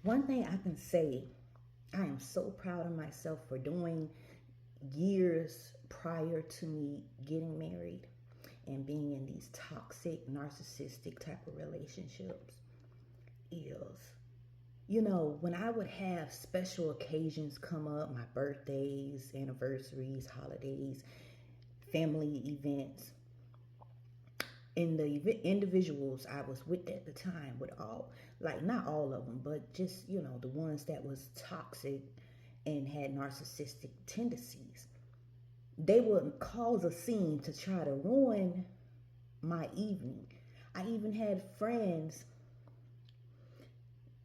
One thing I can say, I am so proud of myself for doing years prior to me getting married and being in these toxic, narcissistic type of relationships is, when I would have special occasions come up, my birthdays, anniversaries, holidays, family events, and the individuals I was with at the time would all, like, not all of them, but just, the ones that was toxic and had narcissistic tendencies, they would cause a scene to try to ruin my evening. I even had friends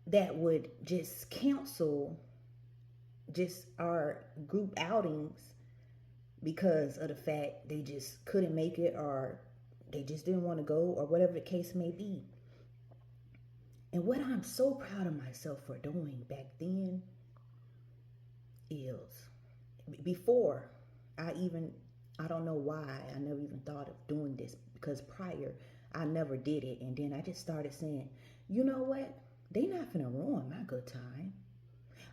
that would just cancel just our group outings because of the fact they just couldn't make it, or they just didn't want to go, or whatever the case may be. And what I'm so proud of myself for doing back then is, before I even, I don't know why I never even thought of doing this, because prior I never did it. And then I just started saying, you know what? They not finna ruin my good time.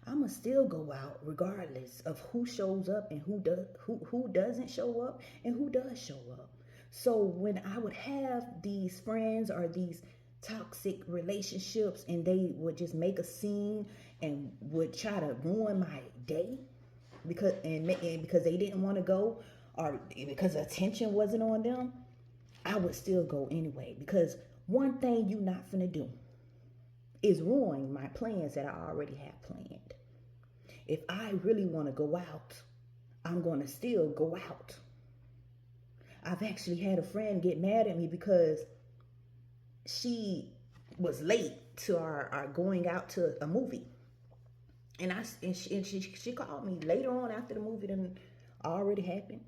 I'ma still go out regardless of who shows up and who doesn't show up and who does show up. So when I would have these friends or these toxic relationships and they would just make a scene and would try to ruin my day and because they didn't want to go, or because attention wasn't on them, I would still go anyway, because one thing you not finna do is ruin my plans that I already have planned. If I really want to go out, I'm going to still go out. I've actually had a friend get mad at me because she was late to our going out to a movie. And she called me later on after the movie done already happened.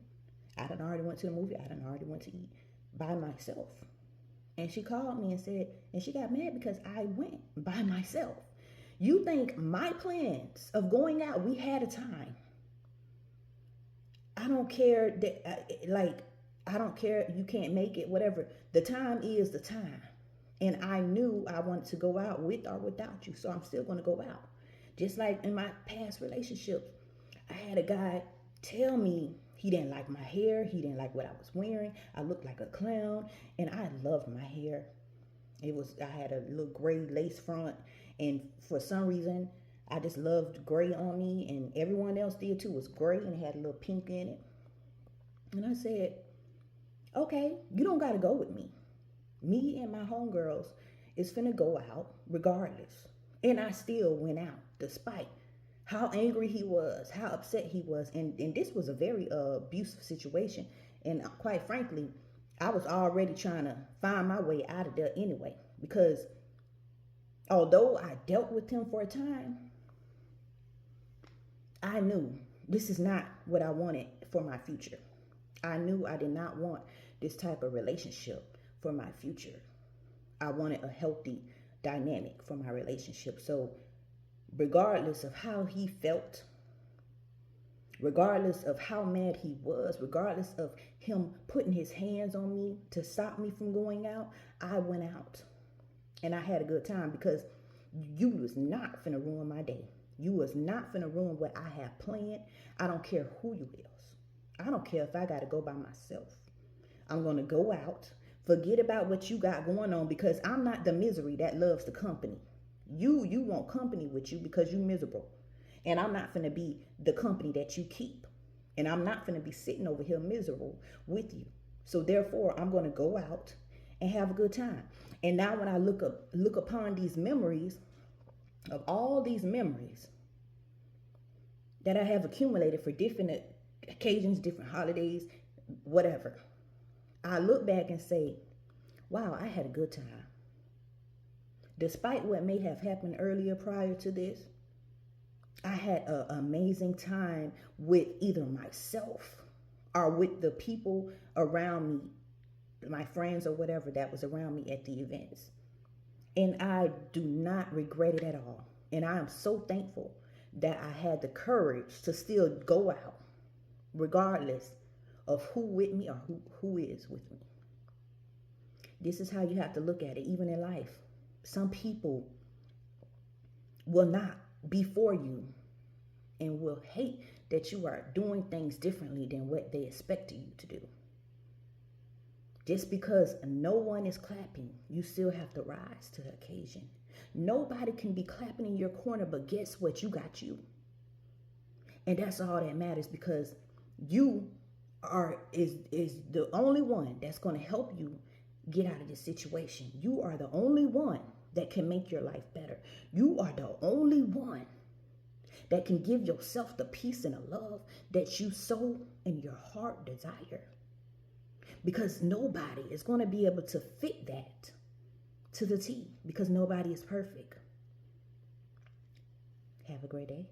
I done already went to the movie. I done already went to eat by myself. And she called me and said, and she got mad because I went by myself. You think my plans of going out, we had a time. I don't care that, I don't care, you can't make it, whatever. The time is the time. And I knew I wanted to go out with or without you. So I'm still going to go out. Just like in my past relationships, I had a guy tell me he didn't like my hair. He didn't like what I was wearing. I looked like a clown. And I loved my hair. I had a little gray lace front. And for some reason, I just loved gray on me. And everyone else did too. It was gray and it had a little pink in it. And I said, okay, you don't got to go with me. Me and my homegirls is finna go out regardless. And I still went out despite how angry he was, how upset he was. And this was a very abusive situation. And quite frankly, I was already trying to find my way out of there anyway. Because although I dealt with him for a time, I knew this is not what I wanted for my future. I knew I did not want this type of relationship for my future. I wanted a healthy dynamic for my relationship. So, regardless of how he felt, regardless of how mad he was, regardless of him putting his hands on me to stop me from going out, I went out. And I had a good time because you was not finna ruin my day. You was not finna ruin what I have planned. I don't care who you is. I don't care if I got to go by myself. I'm going to go out. Forget about what you got going on, because I'm not the misery that loves the company. You want company with you because you miserable. And I'm not finna be the company that you keep. And I'm not finna be sitting over here miserable with you. So therefore, I'm going to go out and have a good time. And now when I look upon these memories, of all these memories that I have accumulated for different occasions, different holidays, whatever, I look back and say, wow, I had a good time. Despite what may have happened earlier prior to this, I had an amazing time with either myself or with the people around me, my friends or whatever that was around me at the events. And I do not regret it at all. And I am so thankful that I had the courage to still go out, regardless of who with me or who is with me. This is how you have to look at it, even in life. Some people will not be for you and will hate that you are doing things differently than what they expected you to do. Just because no one is clapping, you still have to rise to the occasion. Nobody can be clapping in your corner, but guess what? You got you. And that's all that matters, because you is the only one that's going to help you get out of this situation. You are the only one that can make your life better. You are the only one that can give yourself the peace and the love that you so in your heart desire. Because nobody is going to be able to fit that to the T, because nobody is perfect. Have a great day.